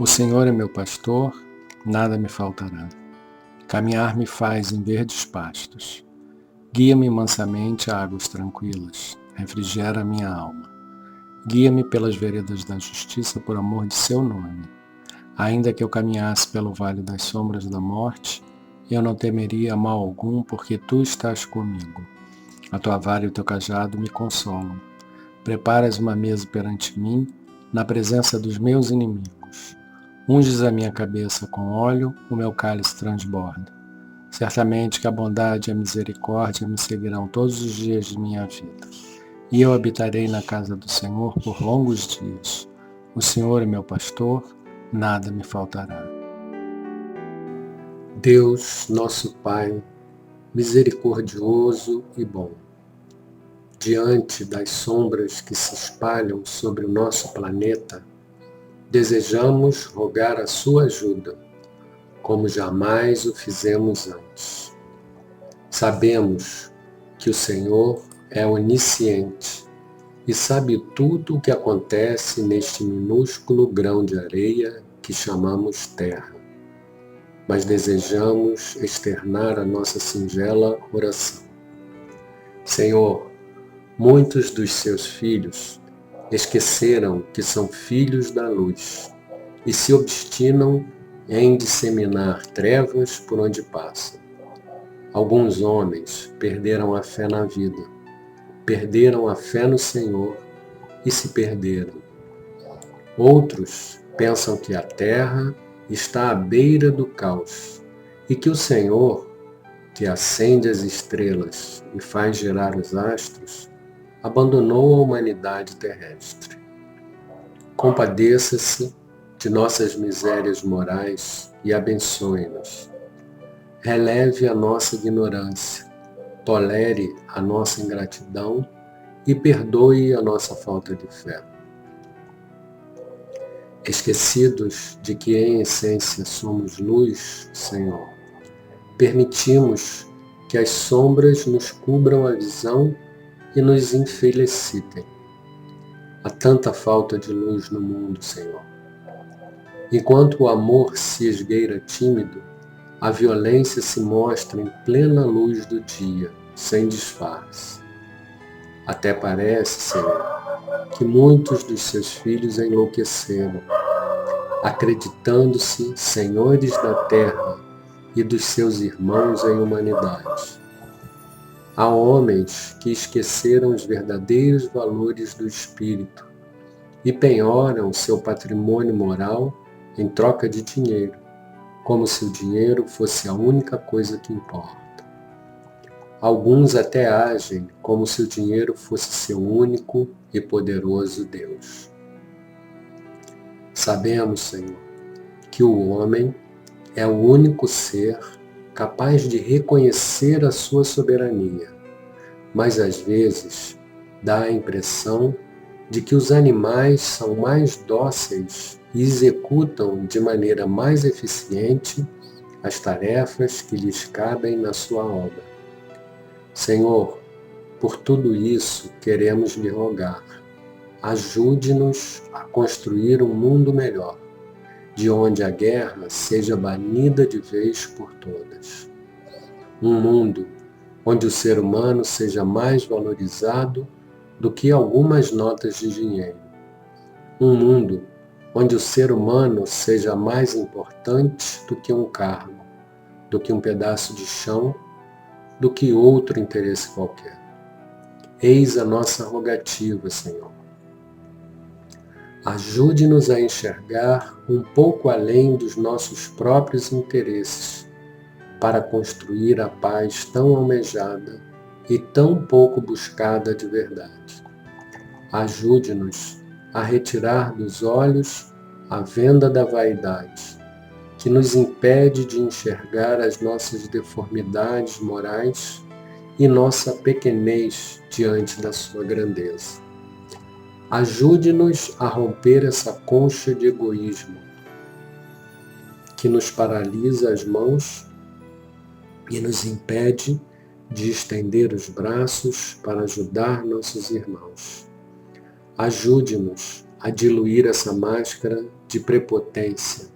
O Senhor é meu pastor, nada me faltará. Caminhar me faz em verdes pastos. Guia-me mansamente a águas tranquilas, refrigera minha alma. Guia-me pelas veredas da justiça por amor de seu nome. Ainda que eu caminhasse pelo vale das sombras da morte, eu não temeria mal algum, porque tu estás comigo. A tua vara e o teu cajado me consolam. Preparas uma mesa perante mim, na presença dos meus inimigos. Unges a minha cabeça com óleo, o meu cálice transborda. Certamente que a bondade e a misericórdia me seguirão todos os dias de minha vida. E eu habitarei na casa do Senhor por longos dias. O Senhor é meu pastor, nada me faltará. Deus, nosso Pai, misericordioso e bom, diante das sombras que se espalham sobre o nosso planeta, desejamos rogar a sua ajuda, como jamais o fizemos antes. Sabemos que o Senhor é onisciente e sabe tudo o que acontece neste minúsculo grão de areia que chamamos terra. Mas desejamos externar a nossa singela oração. Senhor, muitos dos seus filhos esqueceram que são filhos da luz e se obstinam em disseminar trevas por onde passam. Alguns homens perderam a fé na vida, perderam a fé no Senhor e se perderam. Outros pensam que a terra está à beira do caos e que o Senhor, que acende as estrelas e faz girar os astros, abandonou a humanidade terrestre. Compadeça-se de nossas misérias morais e abençoe-nos. Releve a nossa ignorância, tolere a nossa ingratidão e perdoe a nossa falta de fé. Esquecidos de que em essência somos luz, Senhor, permitimos que as sombras nos cubram a visão e nos infelicitem. Há tanta falta de luz no mundo, Senhor. Enquanto o amor se esgueira tímido, a violência se mostra em plena luz do dia, sem disfarce. Até parece, Senhor, que muitos dos seus filhos enlouqueceram, acreditando-se senhores da terra e dos seus irmãos em humanidade. Há homens que esqueceram os verdadeiros valores do espírito e penhoram seu patrimônio moral em troca de dinheiro, como se o dinheiro fosse a única coisa que importa. Alguns até agem como se o dinheiro fosse seu único e poderoso Deus. Sabemos, Senhor, que o homem é o único ser capaz de reconhecer a sua soberania, mas às vezes dá a impressão de que os animais são mais dóceis e executam de maneira mais eficiente as tarefas que lhes cabem na sua obra. Senhor, por tudo isso queremos lhe rogar. Ajude-nos a construir um mundo melhor, de onde a guerra seja banida de vez por todas. Um mundo onde o ser humano seja mais valorizado do que algumas notas de dinheiro. Um mundo onde o ser humano seja mais importante do que um cargo, do que um pedaço de chão, do que outro interesse qualquer. Eis a nossa rogativa, Senhor. Ajude-nos a enxergar um pouco além dos nossos próprios interesses, para construir a paz tão almejada e tão pouco buscada de verdade. Ajude-nos a retirar dos olhos a venda da vaidade, que nos impede de enxergar as nossas deformidades morais e nossa pequenez diante da sua grandeza. Ajude-nos a romper essa concha de egoísmo que nos paralisa as mãos e nos impede de estender os braços para ajudar nossos irmãos. Ajude-nos a diluir essa máscara de prepotência,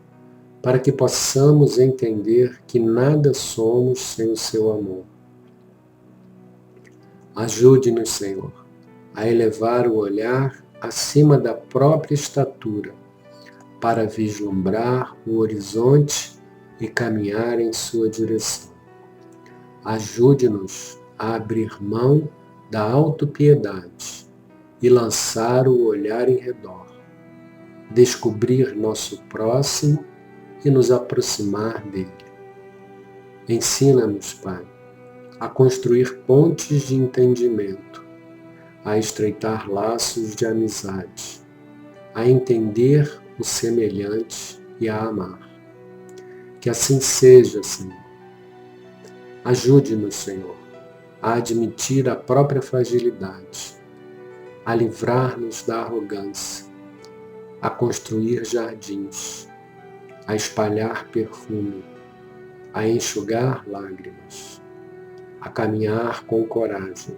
para que possamos entender que nada somos sem o seu amor. Ajude-nos, Senhor, a elevar o olhar acima da própria estatura, para vislumbrar o horizonte e caminhar em sua direção. Ajude-nos a abrir mão da autopiedade e lançar o olhar em redor, descobrir nosso próximo e nos aproximar dele. Ensina-nos, Pai, a construir pontes de entendimento, a estreitar laços de amizade, a entender o semelhante e a amar. Que assim seja, Senhor. Ajude-nos, Senhor, a admitir a própria fragilidade, a livrar-nos da arrogância, a construir jardins, a espalhar perfume, a enxugar lágrimas, a caminhar com coragem,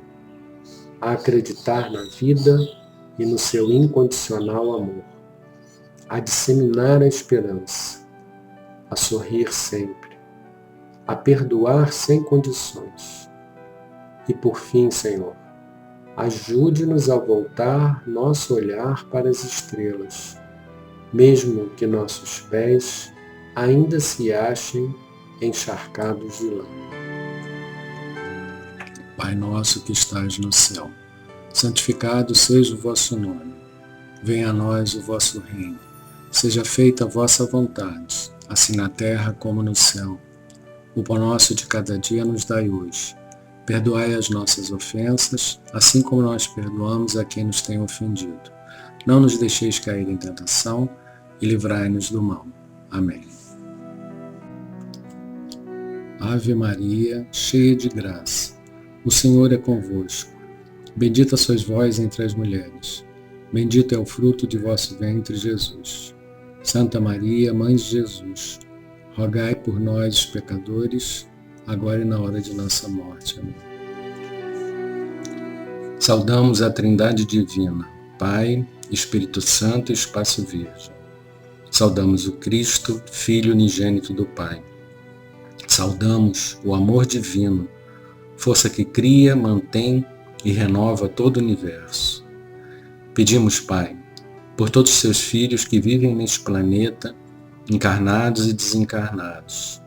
a acreditar na vida e no seu incondicional amor, a disseminar a esperança, a sorrir sempre, a perdoar sem condições. E por fim, Senhor, ajude-nos a voltar nosso olhar para as estrelas, mesmo que nossos pés ainda se achem encharcados de lama. Pai nosso que estás no céu, santificado seja o vosso nome. Venha a nós o vosso reino. Seja feita a vossa vontade, assim na terra como no céu. O pão nosso de cada dia nos dai hoje. Perdoai as nossas ofensas, assim como nós perdoamos a quem nos tem ofendido. Não nos deixeis cair em tentação e livrai-nos do mal. Amém. Ave Maria, cheia de graça, o Senhor é convosco. Bendita sois vós entre as mulheres. Bendito é o fruto de vosso ventre, Jesus. Santa Maria, Mãe de Jesus, rogai por nós, os pecadores, agora e na hora de nossa morte. Amém. Saudamos a Trindade Divina, Pai, Espírito Santo e Espaço Virgem. Saudamos o Cristo, Filho unigênito do Pai. Saudamos o amor divino, força que cria, mantém e renova todo o universo. Pedimos, Pai, por todos os seus filhos que vivem neste planeta, encarnados e desencarnados.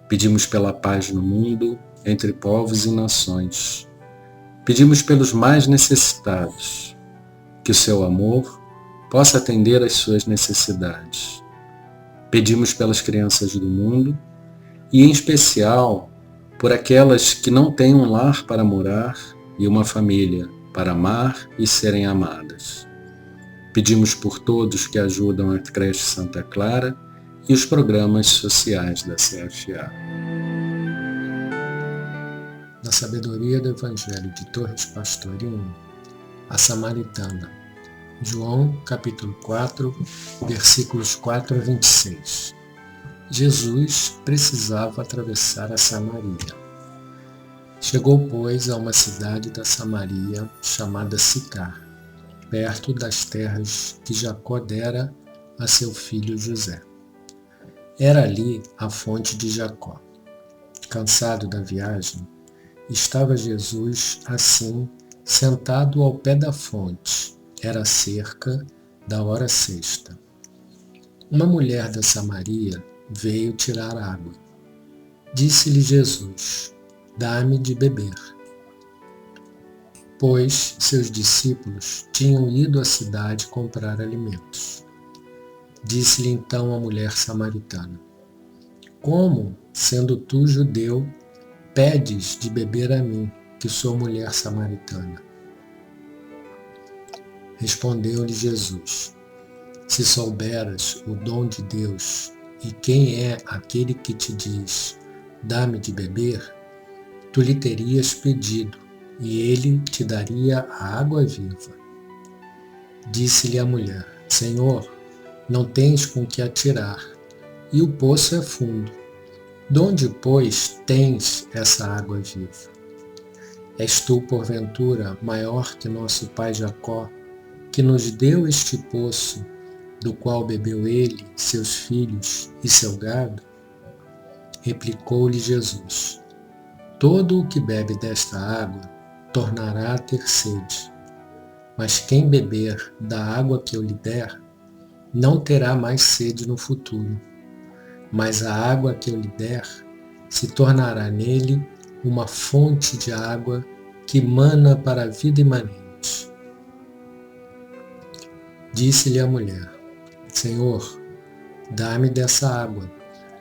Pedimos pela paz no mundo, entre povos e nações. Pedimos pelos mais necessitados, que o seu amor possa atender às suas necessidades. Pedimos pelas crianças do mundo e, em especial, por aquelas que não têm um lar para morar e uma família para amar e serem amadas. Pedimos por todos que ajudam a creche Santa Clara e os programas sociais da CFA. Na sabedoria do Evangelho de Torres Pastorinho, a Samaritana, João capítulo 4, versículos 4 a 26. Jesus precisava atravessar a Samaria. Chegou, pois, a uma cidade da Samaria chamada Sicar, perto das terras que Jacó dera a seu filho José. Era ali a fonte de Jacó. Cansado da viagem, estava Jesus, assim, sentado ao pé da fonte. Era cerca da hora sexta. Uma mulher da Samaria veio tirar água. Disse-lhe Jesus: dá-me de beber. Pois seus discípulos tinham ido à cidade comprar alimentos. Disse-lhe então a mulher samaritana: como, sendo tu judeu, pedes de beber a mim, que sou mulher samaritana? Respondeu-lhe Jesus: se souberas o dom de Deus e quem é aquele que te diz, dá-me de beber, tu lhe terias pedido, e ele te daria a água viva. Disse-lhe a mulher: Senhor, não tens com que atirar, e o poço é fundo. Donde, pois, tens essa água viva? És tu, porventura, maior que nosso pai Jacó, que nos deu este poço, do qual bebeu ele, seus filhos e seu gado? Replicou-lhe Jesus: todo o que bebe desta água tornará a ter sede, mas quem beber da água que eu lhe der, não terá mais sede no futuro, mas a água que eu lhe der se tornará nele uma fonte de água que mana para a vida imanente. Disse-lhe a mulher: Senhor, dá-me dessa água,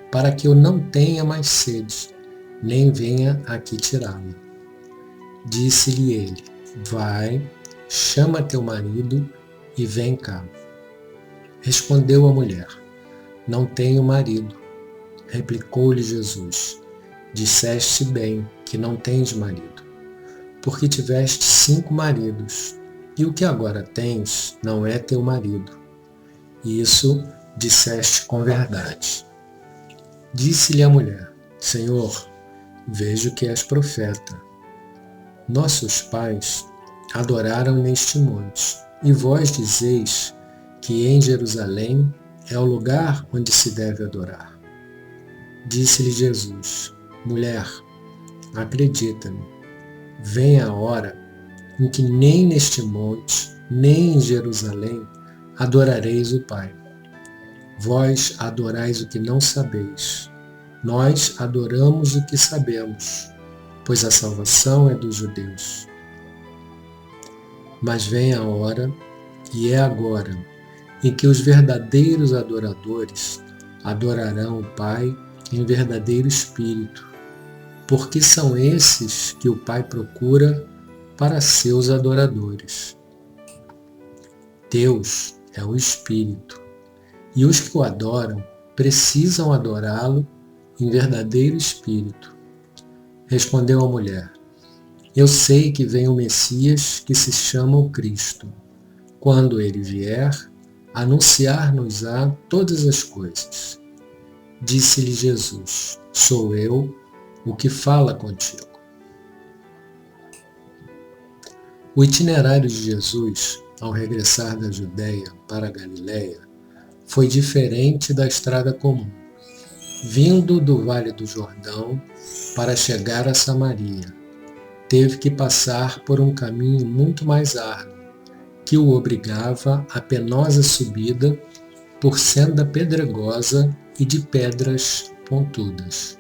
para que eu não tenha mais sede, nem venha aqui tirá-la. Disse-lhe ele: vai, chama teu marido e vem cá. Respondeu a mulher: não tenho marido. Replicou-lhe Jesus: disseste bem que não tens marido, porque tiveste 5 maridos, e o que agora tens não é teu marido. Isso disseste com verdade. Disse-lhe a mulher: Senhor, vejo que és profeta. Nossos pais adoraram neste monte, e vós dizeis que em Jerusalém é o lugar onde se deve adorar. Disse-lhe Jesus: mulher, acredita-me, vem a hora em que nem neste monte, nem em Jerusalém adorareis o Pai. Vós adorais o que não sabeis, nós adoramos o que sabemos, pois a salvação é dos judeus. Mas vem a hora, e é agora, em que os verdadeiros adoradores adorarão o Pai em verdadeiro espírito, porque são esses que o Pai procura para seus adoradores. Deus é o Espírito, e os que o adoram precisam adorá-lo em verdadeiro espírito. Respondeu a mulher: eu sei que vem o Messias, que se chama o Cristo. Quando ele vier, anunciar-nos-á todas as coisas. Disse-lhe Jesus: sou eu o que fala contigo. O itinerário de Jesus, ao regressar da Judéia para a Galiléia, foi diferente da estrada comum. Vindo do Vale do Jordão para chegar a Samaria, teve que passar por um caminho muito mais árduo, que o obrigava a penosa subida por senda pedregosa e de pedras pontudas.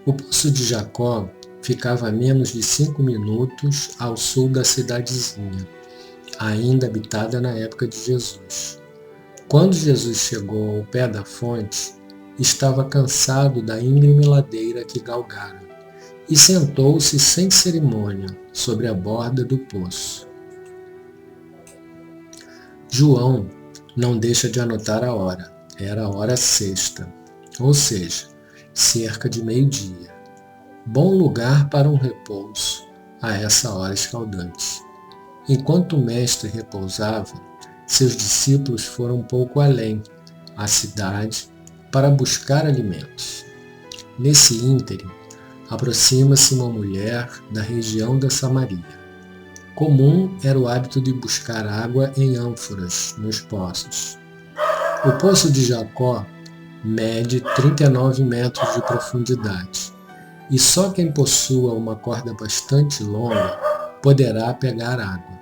O Poço de Jacó ficava a menos de 5 minutos ao sul da cidadezinha, ainda habitada na época de Jesus. Quando Jesus chegou ao pé da fonte, estava cansado da íngreme ladeira que galgara, e sentou-se sem cerimônia sobre a borda do poço. João não deixa de anotar a hora. Era a hora sexta, ou seja, cerca de meio-dia. Bom lugar para um repouso a essa hora escaldante. Enquanto o mestre repousava, seus discípulos foram um pouco além, à cidade, para buscar alimentos. Nesse ínterim, aproxima-se uma mulher da região da Samaria. Comum era o hábito de buscar água em ânforas nos poços. O Poço de Jacó mede 39 metros de profundidade, e só quem possua uma corda bastante longa poderá pegar água.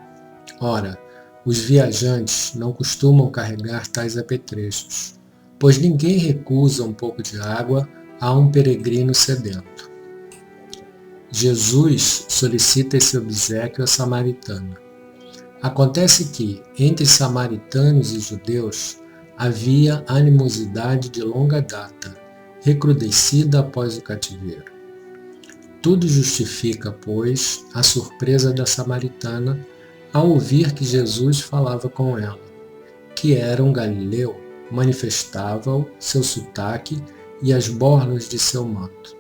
Ora, os viajantes não costumam carregar tais apetrechos, pois ninguém recusa um pouco de água a um peregrino sedento. Jesus solicita esse obséquio à samaritana. Acontece que, entre samaritanos e judeus, havia animosidade de longa data, recrudescida após o cativeiro. Tudo justifica, pois, a surpresa da samaritana ao ouvir que Jesus falava com ela. Que era um galileu, manifestava-o seu sotaque e as borlas de seu manto.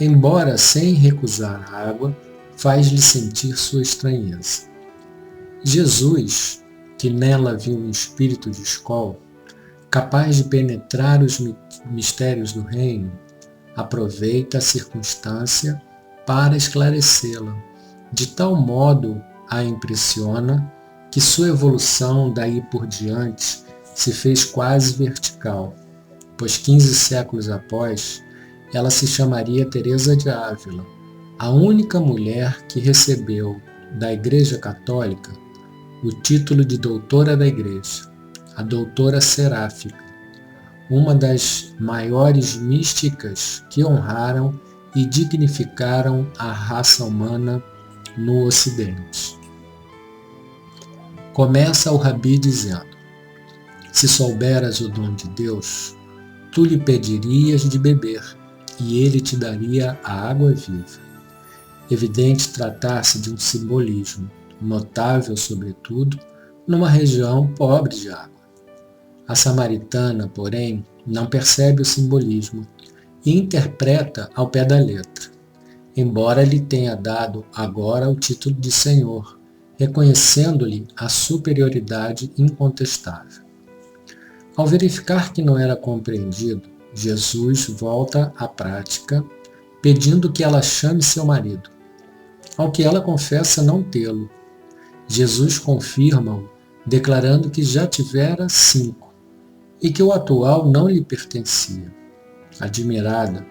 Embora sem recusar a água, faz-lhe sentir sua estranheza. Jesus, que nela viu um espírito de escola, capaz de penetrar os mistérios do reino, aproveita a circunstância para esclarecê-la, de tal modo a impressiona que sua evolução daí por diante se fez quase vertical, pois 15 séculos após, ela se chamaria Teresa de Ávila, a única mulher que recebeu da Igreja Católica o título de doutora da Igreja, a doutora seráfica, uma das maiores místicas que honraram e dignificaram a raça humana no Ocidente. Começa o Rabi dizendo: se souberas o dom de Deus, tu lhe pedirias de beber, e ele te daria a água viva. Evidente tratar-se de um simbolismo, notável sobretudo numa região pobre de água. A samaritana, porém, não percebe o simbolismo e interpreta ao pé da letra, embora lhe tenha dado agora o título de Senhor, reconhecendo-lhe a superioridade incontestável. Ao verificar que não era compreendido, Jesus volta à prática, pedindo que ela chame seu marido, ao que ela confessa não tê-lo. Jesus confirma-o, declarando que já tivera 5 e que o atual não lhe pertencia. Admirada,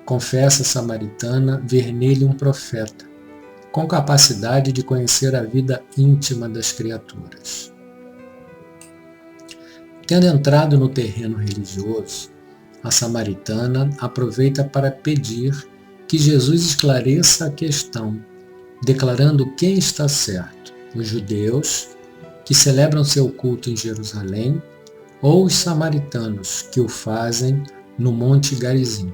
confessa a samaritana ver nele um profeta, com capacidade de conhecer a vida íntima das criaturas. Tendo entrado no terreno religioso, a samaritana aproveita para pedir que Jesus esclareça a questão, declarando quem está certo: os judeus, que celebram seu culto em Jerusalém, ou os samaritanos, que o fazem no Monte Garizim.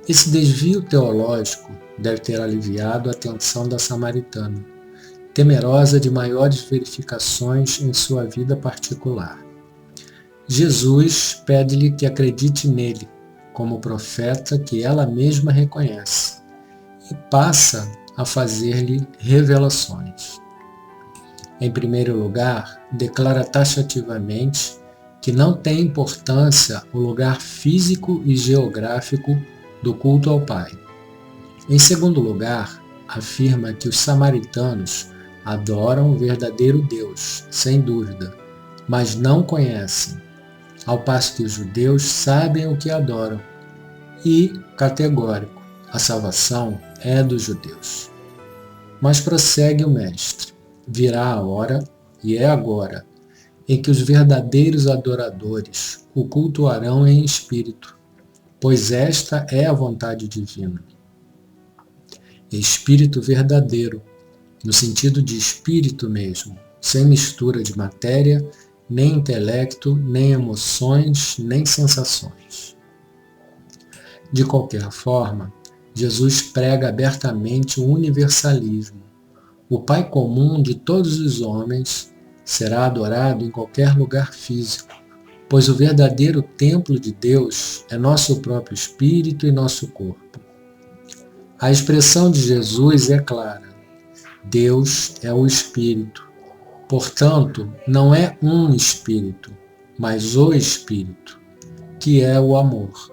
Esse desvio teológico deve ter aliviado a atenção da samaritana, temerosa de maiores verificações em sua vida particular. Jesus pede-lhe que acredite nele, como profeta que ela mesma reconhece, e passa a fazer-lhe revelações. Em primeiro lugar, declara taxativamente que não tem importância o lugar físico e geográfico do culto ao Pai. Em segundo lugar, afirma que os samaritanos adoram o verdadeiro Deus, sem dúvida, mas não conhecem, ao passo que os judeus sabem o que adoram. E, categórico, a salvação é dos judeus. Mas prossegue o mestre: virá a hora, e é agora, em que os verdadeiros adoradores o cultuarão em espírito, pois esta é a vontade divina. Espírito verdadeiro, no sentido de espírito mesmo, sem mistura de matéria, nem intelecto, nem emoções, nem sensações. De qualquer forma, Jesus prega abertamente o universalismo. O Pai comum de todos os homens será adorado em qualquer lugar físico, pois o verdadeiro templo de Deus é nosso próprio espírito e nosso corpo. A expressão de Jesus é clara: Deus é o Espírito. Portanto, não é um Espírito, mas o Espírito, que é o amor.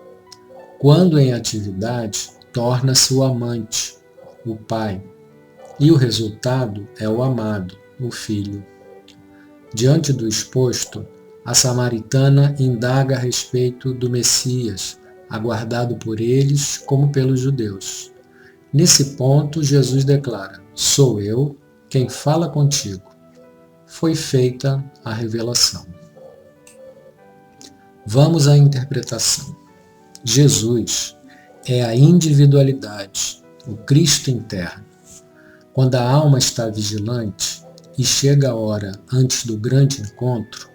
Quando em atividade, torna-se o amante, o Pai, e o resultado é o amado, o Filho. Diante do exposto, a samaritana indaga a respeito do Messias, aguardado por eles como pelos judeus. Nesse ponto, Jesus declara: sou eu quem fala contigo. Foi feita a revelação. Vamos à interpretação. Jesus é a individualidade, o Cristo interno. Quando a alma está vigilante e chega a hora antes do grande encontro,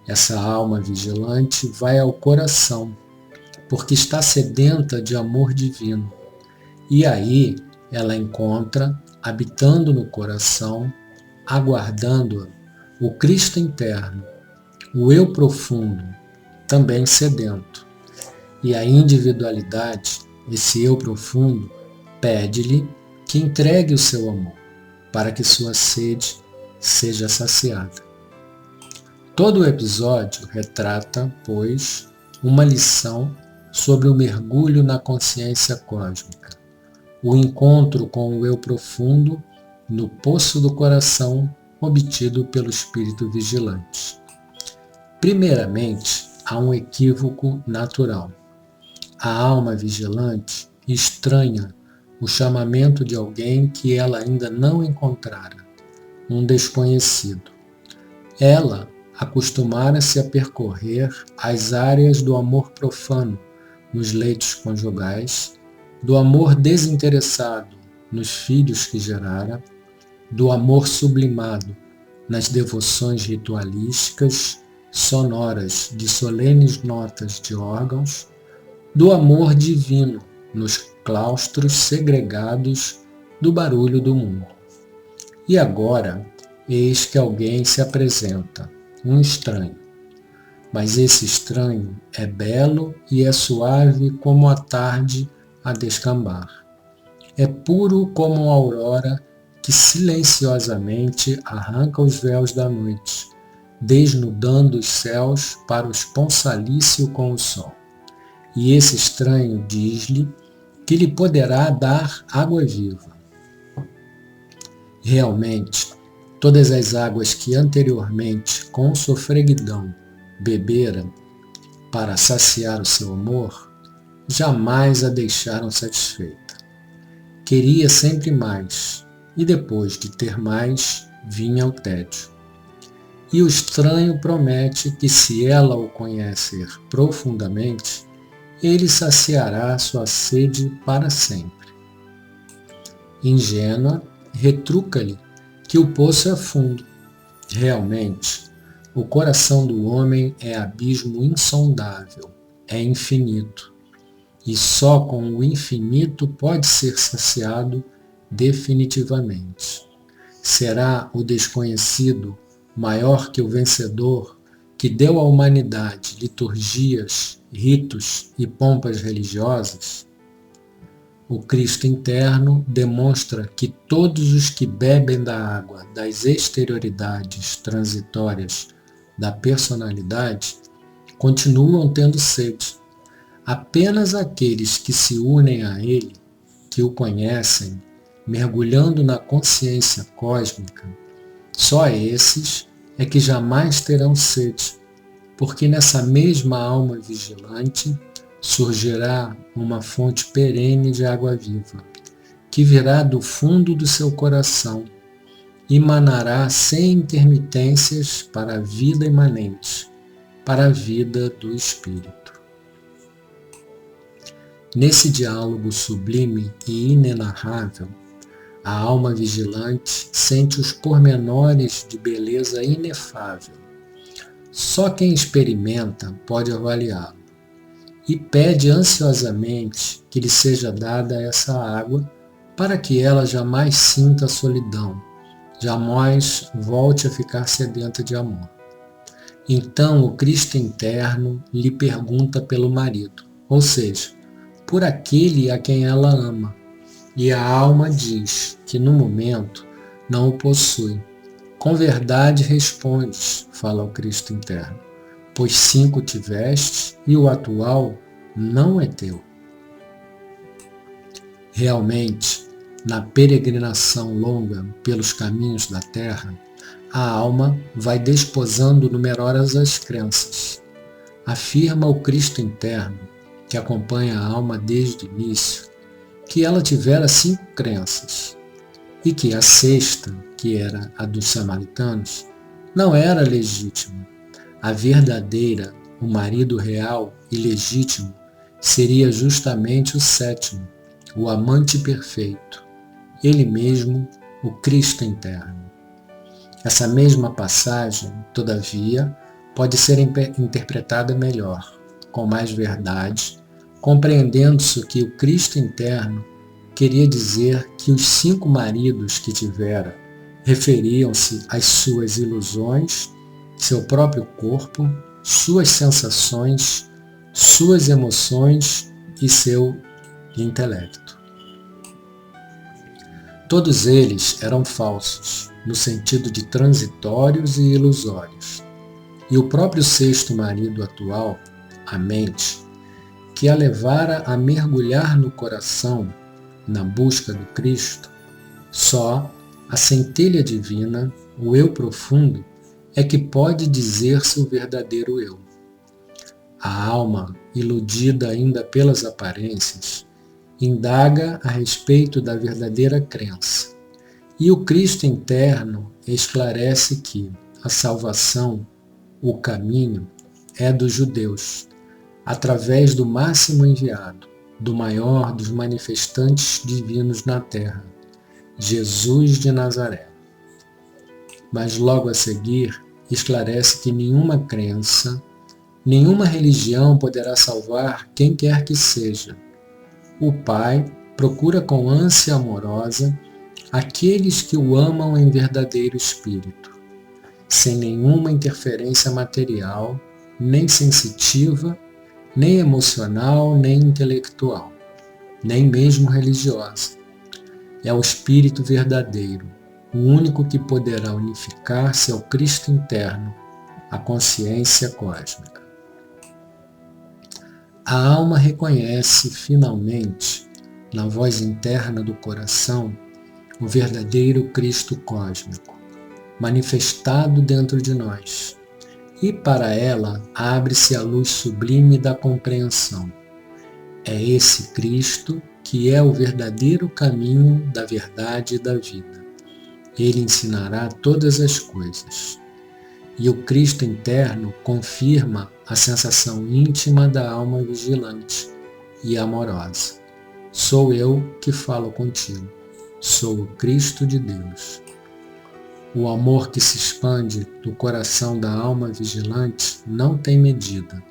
essa alma vigilante vai ao coração, porque está sedenta de amor divino. E aí ela encontra, habitando no coração, aguardando-a, o Cristo interno, o eu profundo, também sedento. E a individualidade, esse eu profundo, pede-lhe que entregue o seu amor, para que sua sede seja saciada. Todo o episódio retrata, pois, uma lição sobre o mergulho na consciência cósmica, o encontro com o eu profundo no poço do coração obtido pelo espírito vigilante. Primeiramente, há um equívoco natural. A alma vigilante estranha o chamamento de alguém que ela ainda não encontrara, um desconhecido. Ela acostumara-se a percorrer as áreas do amor profano nos leitos conjugais, do amor desinteressado nos filhos que gerara, do amor sublimado nas devoções ritualísticas, sonoras de solenes notas de órgãos, do amor divino nos claustros segregados do barulho do mundo. E agora, eis que alguém se apresenta, um estranho. Mas esse estranho é belo e é suave como a tarde a descambar. É puro como a aurora que silenciosamente arranca os véus da noite, desnudando os céus para o esponsalício com o sol. E esse estranho diz-lhe que lhe poderá dar água viva. Realmente, todas as águas que anteriormente, com sofreguidão, bebera para saciar o seu amor, jamais a deixaram satisfeita. Queria sempre mais, e depois de ter mais, vinha o tédio. E o estranho promete que, se ela o conhecer profundamente, ele saciará sua sede para sempre. Ingênua, retruca-lhe que o poço é fundo. Realmente, o coração do homem é abismo insondável, é infinito, e só com o infinito pode ser saciado definitivamente. Será o desconhecido maior que o vencedor que deu à humanidade liturgias, ritos e pompas religiosas? O Cristo interno demonstra que todos os que bebem da água das exterioridades transitórias da personalidade continuam tendo sede. Apenas aqueles que se unem a ele, que o conhecem, mergulhando na consciência cósmica, só esses é que jamais terão sede, porque nessa mesma alma vigilante surgirá uma fonte perene de água viva, que virá do fundo do seu coração e manará sem intermitências para a vida imanente, para a vida do Espírito. Nesse diálogo sublime e inenarrável, a alma vigilante sente os pormenores de beleza inefável. Só quem experimenta pode avaliá-lo. E pede ansiosamente que lhe seja dada essa água para que ela jamais sinta a solidão, jamais volte a ficar sedenta de amor. Então o Cristo interno lhe pergunta pelo marido, ou seja, por aquele a quem ela ama, e a alma diz que no momento não o possui. Com verdade respondes, fala o Cristo interno, pois 5 tiveste e o atual não é teu. Realmente, na peregrinação longa pelos caminhos da terra, a alma vai desposando numerosas crenças. Afirma o Cristo interno, que acompanha a alma desde o início, que ela tivera 5 crenças, e que a sexta, que era a dos samaritanos, não era legítima. A verdadeira, o marido real e legítimo, seria justamente o 7º, o amante perfeito, ele mesmo, o Cristo interno. Essa mesma passagem, todavia, pode ser interpretada melhor, com mais verdade, compreendendo-se que o Cristo interno queria dizer que os 5 maridos que tivera referiam-se às suas ilusões, seu próprio corpo, suas sensações, suas emoções e seu intelecto. Todos eles eram falsos, no sentido de transitórios e ilusórios. E o próprio 6º marido atual, a mente, que a levara a mergulhar no coração na busca do Cristo, só A centelha divina, o eu profundo, é que pode dizer-se o verdadeiro eu. A alma, iludida ainda pelas aparências, indaga a respeito da verdadeira crença. E o Cristo interno esclarece que a salvação, o caminho, é dos judeus, através do máximo enviado, do maior dos manifestantes divinos na terra, Jesus de Nazaré. Mas logo a seguir, esclarece que nenhuma crença, nenhuma religião poderá salvar quem quer que seja. O Pai procura com ânsia amorosa aqueles que o amam em verdadeiro espírito, sem nenhuma interferência material, nem sensitiva, nem emocional, nem intelectual, nem mesmo religiosa. É o Espírito verdadeiro, o único que poderá unificar-se ao Cristo interno, a consciência cósmica. A alma reconhece, finalmente, na voz interna do coração, o verdadeiro Cristo cósmico, manifestado dentro de nós, e para ela abre-se a luz sublime da compreensão. É esse Cristo que é o verdadeiro caminho da verdade e da vida. Ele ensinará todas as coisas. E o Cristo interno confirma a sensação íntima da alma vigilante e amorosa. Sou eu que falo contigo. Sou o Cristo de Deus. O amor que se expande do coração da alma vigilante não tem medida.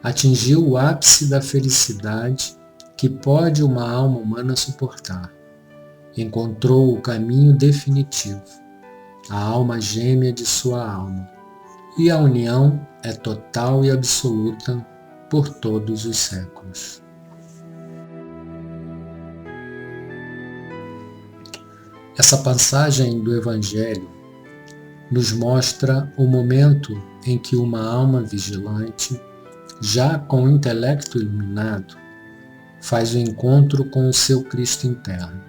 Atingiu o ápice da felicidade que pode uma alma humana suportar. Encontrou o caminho definitivo, a alma gêmea de sua alma, e a união é total e absoluta por todos os séculos. Essa passagem do Evangelho nos mostra o momento em que uma alma vigilante, já com o intelecto iluminado, faz o encontro com o seu Cristo interno.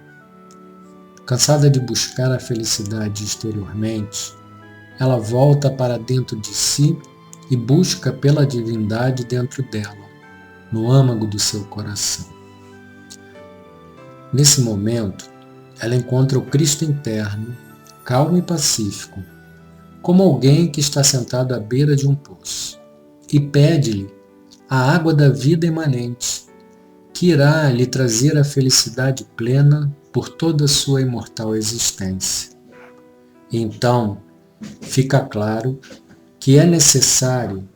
Cansada de buscar a felicidade exteriormente, ela volta para dentro de si e busca pela divindade dentro dela, no âmago do seu coração. Nesse momento, ela encontra o Cristo interno, calmo e pacífico, como alguém que está sentado à beira de um poço, e pede-lhe a água da vida imanente, que irá lhe trazer a felicidade plena por toda a sua imortal existência. Então, fica claro que é necessário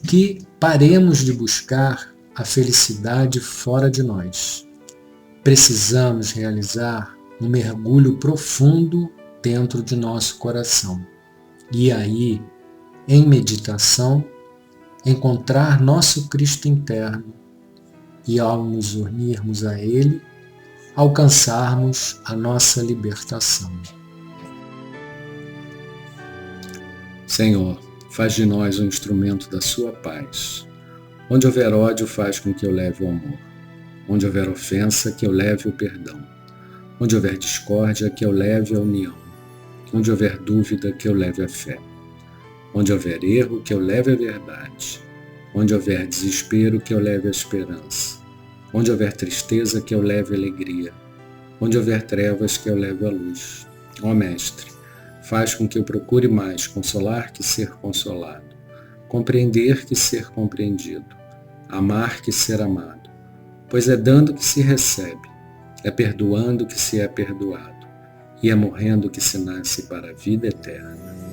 que paremos de buscar a felicidade fora de nós. Precisamos realizar um mergulho profundo dentro de nosso coração. E aí, em meditação, encontrar nosso Cristo interno e, ao nos unirmos a Ele, alcançarmos a nossa libertação. Senhor, faz de nós um instrumento da sua paz. Onde houver ódio, faz com que eu leve o amor. Onde houver ofensa, que eu leve o perdão. Onde houver discórdia, que eu leve a união. Onde houver dúvida, que eu leve a fé. Onde houver erro, que eu leve a verdade. Onde houver desespero, que eu leve a esperança. Onde houver tristeza, que eu leve a alegria. Onde houver trevas, que eu leve a luz. Ó Mestre, faz com que eu procure mais consolar que ser consolado, compreender que ser compreendido, amar que ser amado, pois é dando que se recebe, é perdoando que se é perdoado, e é morrendo que se nasce para a vida eterna.